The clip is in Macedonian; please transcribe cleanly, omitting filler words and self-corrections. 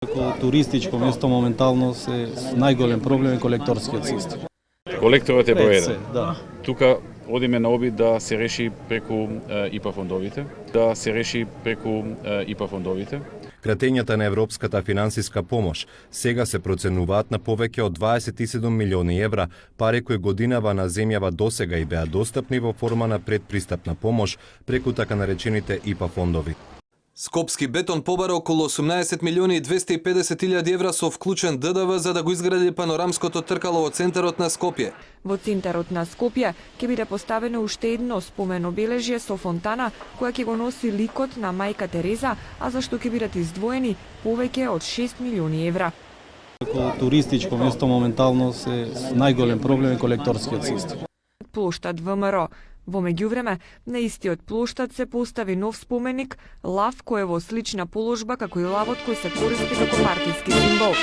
Како туристичко место моментално се најголем проблем е колекторскиот систем. Колекторот е број 1. Да. Тука одиме на обид да се реши преку ИПА фондовите, Кратењата на европската финансиска помош сега се проценуваат на повеќе од 27 милиони евра, пари кои годинава на земјава досега и беа достапни во форма на предпристапна помош преку така наречените ИПА фондови. Скопски бетон побара околу 18 милиони и 250 илјади евра со вклучен ДДВ за да го изгради панорамското тркало во центарот на Скопје. Во центарот на Скопје ќе биде поставено уште едно спомен обележје со фонтана која ќе го носи ликот на мајка Тереза, а за што ќе бидат издвоени повеќе од 6 милиони евра. Како туристичко место моментално се најголем проблем е колекторскиот систем. Плоштад ВМРО. Во меѓувреме, на истиот плоштад се постави нов споменик, лав кој е во слична положба како и лавот кој се користи како партиски символ.